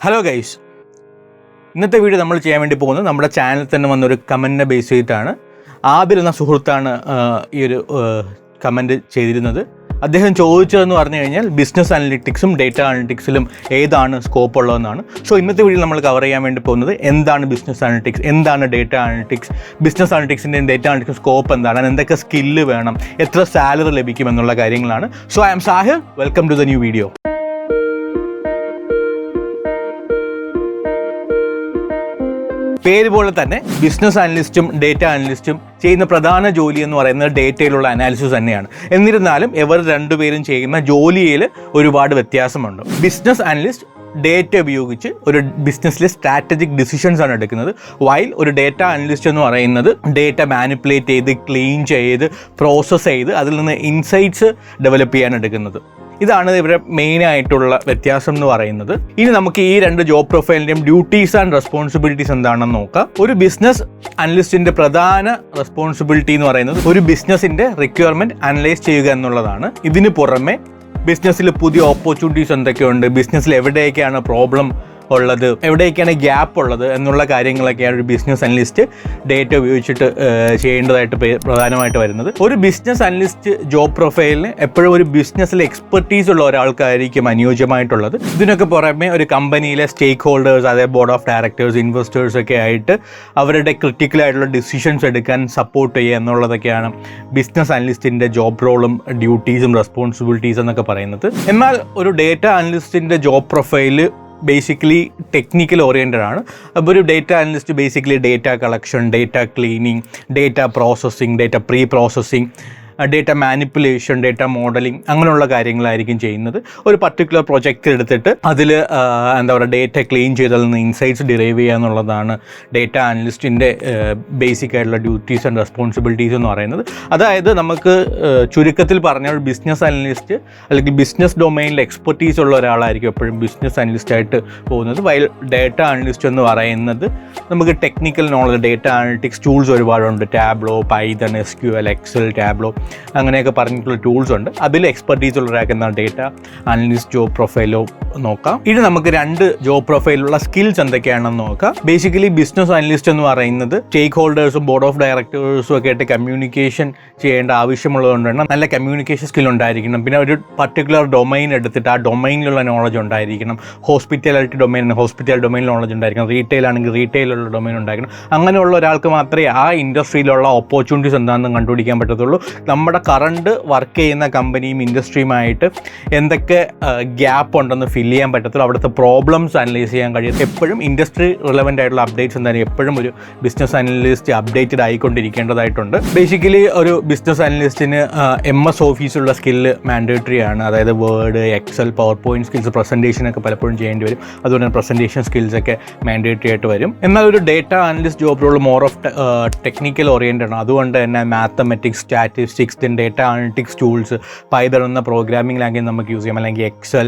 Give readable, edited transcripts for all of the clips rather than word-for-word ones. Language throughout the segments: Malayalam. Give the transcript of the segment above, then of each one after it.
ഹലോ ഗൈസ്, ഇന്നത്തെ വീഡിയോ നമ്മൾ ചെയ്യാൻ വേണ്ടി പോകുന്നത് നമ്മുടെ ചാനലിൽ തന്നെ വന്നൊരു കമൻറ്റിനെ ബേസ് ചെയ്തിട്ടാണ്. ആബിൽ എന്ന സുഹൃത്താണ് ഈ ഒരു കമൻറ്റ് ചെയ്തിരുന്നത്. അദ്ദേഹം ചോദിച്ചതെന്ന് പറഞ്ഞു കഴിഞ്ഞാൽ ബിസിനസ് അനലിറ്റിക്സും ഡേറ്റ അനലിറ്റിക്സിലും ഏതാണ് സ്കോപ്പ് ഉള്ളതെന്നാണ്. സോ ഇന്നത്തെ വീഡിയോ നമ്മൾ കവർ ചെയ്യാൻ വേണ്ടി പോകുന്നത് എന്താണ് ബിസിനസ് അനലിറ്റിക്സ്, എന്താണ് ഡേറ്റ അനലിറ്റിക്സ്, ബിസിനസ് അനലിറ്റിക്സിൻ്റെയും ഡേറ്റ അനലിറ്റിക്സ് സ്കോപ്പ് എന്താണ്, എന്തൊക്കെ സ്കില്ല് വേണം, എത്ര സാലറി ലഭിക്കും എന്നുള്ള കാര്യങ്ങളാണ്. So I am Sahir, welcome to the new video. പേര് പോലെ തന്നെ ബിസിനസ് അനലിസ്റ്റും ഡേറ്റ അനലിസ്റ്റും ചെയ്യുന്ന പ്രധാന ജോലി എന്ന് പറയുന്നത് ഡേറ്റയിലുള്ള അനാലിസിസ് തന്നെയാണ്. എന്നിരുന്നാലും ഇവർ രണ്ടുപേരും ചെയ്യുന്ന ജോലിയിൽ ഒരുപാട് വ്യത്യാസമുണ്ട്. ബിസിനസ് അനലിസ്റ്റ് ഡേറ്റ ഉപയോഗിച്ച് ഒരു ബിസിനസ്സിലെ സ്ട്രാറ്റജിക് ഡിസിഷൻസ് ആണ് എടുക്കുന്നത്. വൈൽ ഒരു ഡേറ്റ അനലിസ്റ്റ് എന്ന് പറയുന്നത് ഡേറ്റ മാനിപ്പുലേറ്റ് ചെയ്ത് ക്ലീൻ ചെയ്ത് പ്രോസസ്സ് ചെയ്ത് അതിൽ നിന്ന് ഇൻസൈറ്റ്സ് ഡെവലപ്പ് ചെയ്യാൻ എടുക്കുന്നത്. ഇതാണ് ഇവരുടെ മെയിനായിട്ടുള്ള വ്യത്യാസം എന്ന് പറയുന്നത്. ഇനി നമുക്ക് ഈ രണ്ട് ജോബ് പ്രൊഫൈലിൻ്റെയും ഡ്യൂട്ടീസ് ആൻഡ് റെസ്പോൺസിബിലിറ്റീസ് എന്താണെന്ന് നോക്കാം. ഒരു ബിസിനസ് അനലിസ്റ്റിൻ്റെ പ്രധാന റെസ്പോൺസിബിലിറ്റി എന്ന് പറയുന്നത് ഒരു ബിസിനസ്സിൻ്റെ റിക്വയർമെൻറ്റ് അനലൈസ് ചെയ്യുക എന്നുള്ളതാണ്. ഇതിന് പുറമെ ബിസിനസ്സിൽ പുതിയ ഓപ്പർച്യൂണിറ്റീസ് എന്തൊക്കെയുണ്ട്, ബിസിനസ്സിൽ എവിടെയൊക്കെയാണ് പ്രോബ്ലം ഉള്ളത്, എവിടെയൊക്കെയാണ് ഗ്യാപ്പ് ഉള്ളത് എന്നുള്ള കാര്യങ്ങളൊക്കെയാണ് ഒരു ബിസിനസ് അനലിസ്റ്റ് ഡേറ്റ ഉപയോഗിച്ചിട്ട് ചെയ്യേണ്ടതായിട്ട് പ്രധാനമായിട്ട് വരുന്നത്. ഒരു ബിസിനസ് അനലിസ്റ്റ് ജോബ് പ്രൊഫൈലിന് എപ്പോഴും ഒരു ബിസിനസ്സിൽ എക്സ്പെർട്ടീസ് ഉള്ള ഒരാൾക്കായിരിക്കും അനുയോജ്യമായിട്ടുള്ളത്. ഇതിനൊക്കെ പുറമെ ഒരു കമ്പനിയിലെ സ്റ്റേക്ക് ഹോൾഡേഴ്സ്, അതായത് ബോർഡ് ഓഫ് ഡയറക്ടേഴ്സ്, ഇൻവെസ്റ്റേഴ്സ് ഒക്കെ ആയിട്ട് അവരുടെ ക്രിട്ടിക്കലായിട്ടുള്ള ഡിസിഷൻസ് എടുക്കാൻ സപ്പോർട്ട് ചെയ്യുക എന്നുള്ളതൊക്കെയാണ് ബിസിനസ് അനലിസ്റ്റിൻ്റെ ജോബ് റോളും ഡ്യൂട്ടീസും റെസ്പോൺസിബിലിറ്റീസ് എന്നൊക്കെ പറയുന്നത്. എന്നാൽ ഒരു ഡേറ്റ അനലിസ്റ്റിൻ്റെ job profile basically technical oriented ആണ്. അപ്പോൾ ഒരു data analyst basically data collection, data cleaning, data processing, data pre processing, data manipulation, data modelling അങ്ങനെയുള്ള കാര്യങ്ങളായിരിക്കും ചെയ്യുന്നത്. ഒരു പർട്ടിക്കുലർ പ്രൊജക്റ്റ് എടുത്തിട്ട് അതിൽ എന്താ പറയുക ഡേറ്റ ക്ലീൻ ചെയ്തതിൽ നിന്ന് ഇൻസൈറ്റ്സ് ഡിറൈവ് ചെയ്യുക എന്നുള്ളതാണ് ഡേറ്റ അനലിസ്റ്റിൻ്റെ ബേസിക് ആയിട്ടുള്ള ഡ്യൂട്ടീസ് ആൻഡ് റെസ്പോൺസിബിലിറ്റീസ് എന്ന് പറയുന്നത്. അതായത് നമുക്ക് ചുരുക്കത്തിൽ പറഞ്ഞാൽ ഒരു ബിസിനസ് അനലിസ്റ്റ് അല്ലെങ്കിൽ ബിസിനസ് ഡൊമൈനിൽ എക്സ്പെർട്ടീസ് ഉള്ള ഒരാളായിരിക്കും എപ്പോഴും ബിസിനസ് അനലിസ്റ്റായിട്ട് പോകുന്നത്. വൈൽ ഡേറ്റ അനലിസ്റ്റ് എന്ന് പറയുന്നത് നമുക്ക് technical knowledge, data analytics tools ഒരുപാടുണ്ട്. Tableau, Python, SQL, Excel, Tableau അങ്ങനെയൊക്കെ പറഞ്ഞിട്ടുള്ള ടൂൾസ് ഉണ്ട്. അതിൽ എക്സ്പെർട്ടീസ് ഉള്ള ഒരാൾക്ക് എന്താണ് ഡേറ്റ അനലിസ്റ്റ് ജോബ് പ്രൊഫൈലോ നോക്കാം. ഇനി നമുക്ക് രണ്ട് ജോബ് പ്രൊഫൈലുള്ള സ്കിൽസ് എന്തൊക്കെയാണെന്ന് നോക്കാം. ബേസിക്കലി ബിസിനസ് അനലിസ്റ്റ് എന്ന് പറയുന്നത് സ്റ്റേക്ക് ഹോൾഡേഴ്സും ബോർഡ് ഓഫ് ഡയറക്ടേഴ്സും ഒക്കെ ആയിട്ട് കമ്മ്യൂണിക്കേഷൻ ചെയ്യേണ്ട ആവശ്യമുള്ളതുകൊണ്ടാണ് നല്ല കമ്മ്യൂണിക്കേഷൻ സ്കിൽ ഉണ്ടായിരിക്കണം. പിന്നെ ഒരു പർട്ടിക്കുലർ ഡൊമൈൻ എടുത്തിട്ട് ആ ഡൊമൈനിലുള്ള നോളജ് ഉണ്ടായിരിക്കണം. ഹോസ്പിറ്റാലിറ്റി ഡൊമൈൻ, ഹോസ്പിറ്റാലിറ്റി ഡൊമൈനിൽ നോളജ് ഉണ്ടായിരിക്കണം. റീറ്റെയിൽ ആണെങ്കിൽ റീറ്റെയിലുള്ള ഡൊമൈൻ ഉണ്ടായിരിക്കണം. അങ്ങനെയുള്ള ഒരാൾക്ക് മാത്രമേ ആ ഇൻഡസ്ട്രിയിലുള്ള ഓപ്പർച്യൂണിറ്റീസ് എന്താണെന്ന് കണ്ടുപിടിക്കാൻ പറ്റത്തുള്ളൂ. നമ്മുടെ കറണ്ട് വർക്ക് ചെയ്യുന്ന കമ്പനിയും ഇൻഡസ്ട്രിയുമായിട്ട് എന്തൊക്കെ ഗ്യാപ്പ് ഉണ്ടെന്ന് ഫില്ല് ചെയ്യാൻ പറ്റത്തുള്ളൂ. അവിടുത്തെ പ്രോബ്ലംസ് അനലൈസ് ചെയ്യാൻ കഴിയും. എപ്പോഴും ഇൻഡസ്ട്രി റിലവൻ്റ് ആയിട്ടുള്ള അപ്ഡേറ്റ്സ് എന്തായാലും എപ്പോഴും ഒരു ബിസിനസ് അനലിസ്റ്റ് അപ്ഡേറ്റഡ് ആയിക്കൊണ്ടിരിക്കേണ്ടതായിട്ടുണ്ട്. ബേസിക്കലി ഒരു ബിസിനസ് അനലിസ്റ്റിന് MS ഓഫീസുള്ള സ്കില്ല് മാൻഡേറ്ററി ആണ്. അതായത് Word, Excel, PowerPoint skills, പ്രസൻറ്റേഷനൊക്കെ പലപ്പോഴും ചെയ്യേണ്ടി വരും. അതുകൊണ്ട് തന്നെ പ്രസൻറ്റേഷൻ സ്കിൽസൊക്കെ മാൻഡേറ്ററി ആയിട്ട് വരും. എന്നാൽ ഒരു data analyst job role more of technical oriented ആണ്. അതുകൊണ്ട് തന്നെ mathematics, statistics, data analytics tools, Python എന്ന പ്രോഗ്രാമിംഗ് ലാംഗ്വേജ് നമുക്ക് യൂസ് ചെയ്യാം. അല്ലെങ്കിൽ Excel,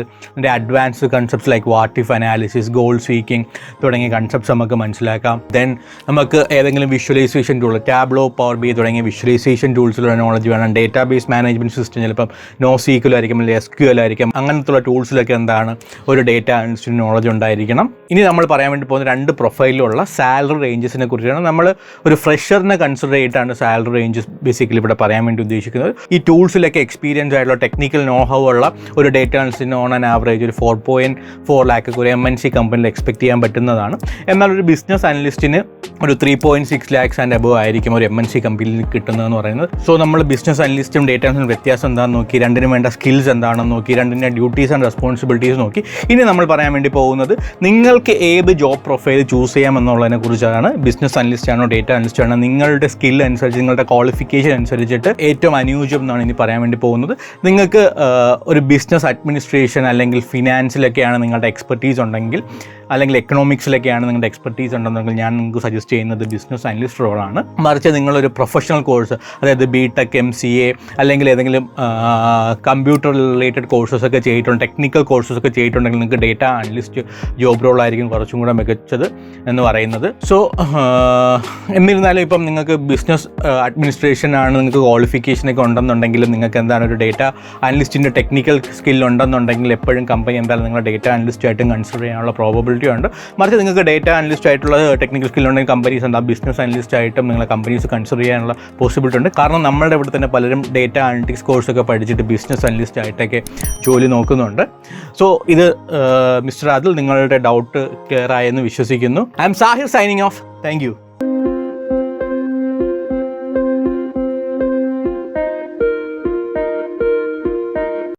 advanced concepts like what if analysis, goal seeking തുടങ്ങിയ കൺസെപ്റ്റ്സ് നമുക്ക് മനസ്സിലാക്കാം. ദെൻ നമുക്ക് ഏതെങ്കിലും visualisation tool, Tableau, power BI തുടങ്ങിയ വിഷ്വലൈസേഷൻ ടൂൾസിലുള്ള നോളജ് വേണം. ഡേറ്റാബേസ് മാനേജ്മെൻറ്റ് സിസ്റ്റം ചിലപ്പം NoSQL ആയിരിക്കും, അല്ലെങ്കിൽ SQL ആയിരിക്കും. അങ്ങനത്തുള്ള ടൂൾസിലൊക്കെ എന്താണ് ഒരു ഡേറ്റ അനലിസ്റ്റിന് നോളജ് ഉണ്ടായിരിക്കണം. ഇനി നമ്മൾ പറയാൻ വേണ്ടി പോകുന്ന രണ്ട് പ്രൊഫൈലിലുള്ള സാലറി റേഞ്ചസിനെ കുറിച്ചാണ്. നമ്മൾ ഒരു ഫ്രഷറിനെ കൺസിഡർ ചെയ്തിട്ടാണ് സാലറി റേഞ്ചസ് ബേസിക്കലി ഇവിടെ പറയാൻ വേണ്ടി ഉദ്ദേശിക്കുന്നത്. ഈ ടൂൾസിലൊക്കെ എക്സ്പീരിയൻസ് ആയിട്ടുള്ള ടെക്നിക്കൽ നോഹൗ ഉള്ള ഒരു ഡേറ്റ അനലിസ്റ്റിന് ഓൺ ആൻ ആവറേജ് ഒരു 4.4 lakh ഒരു MNC കമ്പനിയിൽ എക്സ്പെക്ട് ചെയ്യാൻ പറ്റുന്നതാണ്. എന്നാൽ ഒരു ബിസിനസ് അനലിസ്റ്റിന് ഒരു 3.6 lakhs ആൻഡ് അബവ് ആയിരിക്കും ഒരു MNC കമ്പനിയിൽ കിട്ടുന്നതെന്ന് പറയുന്നത്. സോ നമ്മൾ ബിസിനസ് അനലിസ്റ്റും ഡേറ്റ അനലിസ്റ്റും വ്യത്യാസം എന്താണെന്ന് നോക്കി, രണ്ടിനും വേണ്ട സ്കിൽസ് എന്താണെന്ന് നോക്കി, രണ്ടിൻ്റെ ഡ്യൂട്ടീസ് ആൻഡ് റെസ്പോൺസിബിലിറ്റീസ് നോക്കി. ഇനി നമ്മൾ പറയാൻ വേണ്ടി പോകുന്നത് നിങ്ങൾക്ക് ഏത് ജോബ് പ്രൊഫൈൽ ചൂസ് ചെയ്യാമെന്നുള്ളതിനെ കുറിച്ചാണ്. ബിസിനസ് അനലിസ്റ്റ് ആണോ ഡേറ്റ അനലിസ്റ്റ് ആണോ, നിങ്ങളുടെ സ്കിൽ അനുസരിച്ച്, നിങ്ങളുടെ ക്വാളിഫിക്കേഷൻ അനുസരിച്ചിട്ട് ഏറ്റവും അനുയോജ്യം എന്നാണ് ഇനി പറയാൻ വേണ്ടി പോകുന്നത്. നിങ്ങൾക്ക് ഒരു ബിസിനസ് അഡ്മിനിസ്ട്രേഷൻ അല്ലെങ്കിൽ ഫിനാൻസിലൊക്കെയാണ് നിങ്ങളുടെ എക്സ്പെർട്ടീസ് ഉണ്ടെങ്കിൽ, അല്ലെങ്കിൽ എക്കണോമിക്സിലൊക്കെയാണ് നിങ്ങളുടെ എക്സ്പെർട്ടീസ് ഉണ്ടെന്നുണ്ടെങ്കിൽ ഞാൻ നിങ്ങൾക്ക് സജസ്റ്റ് ചെയ്യുന്നത് ബിസിനസ് അനലിസ്റ്റ് റോളാണ്. മറിച്ച് നിങ്ങളൊരു പ്രൊഫഷണൽ കോഴ്സ്, അതായത് BTech, MCA അല്ലെങ്കിൽ ഏതെങ്കിലും കമ്പ്യൂട്ടർ റിലേറ്റഡ് കോഴ്സസ് ഒക്കെ ചെയ്തിട്ടുണ്ട്, ടെക്നിക്കൽ കോഴ്സസ് ഒക്കെ ചെയ്തിട്ടുണ്ടെങ്കിൽ നിങ്ങൾക്ക് ഡേറ്റ അനലിസ്റ്റ് ജോബ് റോളായിരിക്കും കുറച്ചും കൂടെ മികച്ചത് എന്ന് പറയുന്നത്. സോ എന്നിരുന്നാലും ഇപ്പം നിങ്ങൾക്ക് ബിസിനസ് അഡ്മിനിസ്ട്രേഷൻ ആണ് നിങ്ങൾക്ക് ക്വാളിഫിക്കേഷനൊക്കെ ഉണ്ടെന്നുണ്ടെങ്കിലും നിങ്ങൾക്ക് എന്താണ് ഒരു ഡേറ്റ അനലിസ്റ്റിൻ്റെ ടെക്നിക്കൽ സ്കിൽ ഉണ്ടെന്നുണ്ടെങ്കിൽ എപ്പോഴും കമ്പനി എന്തായാലും നിങ്ങളുടെ ഡേറ്റ അനലിസ്റ്റായിട്ടും കൺസിഡർ ചെയ്യാനുള്ള പ്രോബബിലിറ്റി പോസിബിലിറ്റി ഉണ്ട്. മറിച്ച് നിങ്ങൾക്ക് ഡേറ്റ അനലിസ്റ്റ് ആയിട്ടുള്ള ടെക്നിക്കൽ സ്കില്ലുണ്ടെങ്കിൽ കമ്പനീസ് ഉണ്ട്, ബിസിനസ് അനലിസ്റ്റ് ആയിട്ടും നിങ്ങളെ കമ്പനീസ് കൺസിഡർ ചെയ്യാനുള്ള പോസിബിലിറ്റി ഉണ്ട്. കാരണം നമ്മളുടെ ഇവിടെ തന്നെ പലരും ഡേറ്റ അനലിറ്റിക്സ് കോഴ്സൊക്കെ പഠിച്ചിട്ട് ബിസിനസ് അനലിസ്റ്റ് ആയിട്ടൊക്കെ ജോലി നോക്കുന്നുണ്ട്. സോ ഇത് മിസ്റ്റർ ആദിൽ നിങ്ങളുടെ ഡൗട്ട് ക്ലിയർ ആയെന്ന് വിശ്വസിക്കുന്നു. I'm Sahir signing off. Thank U.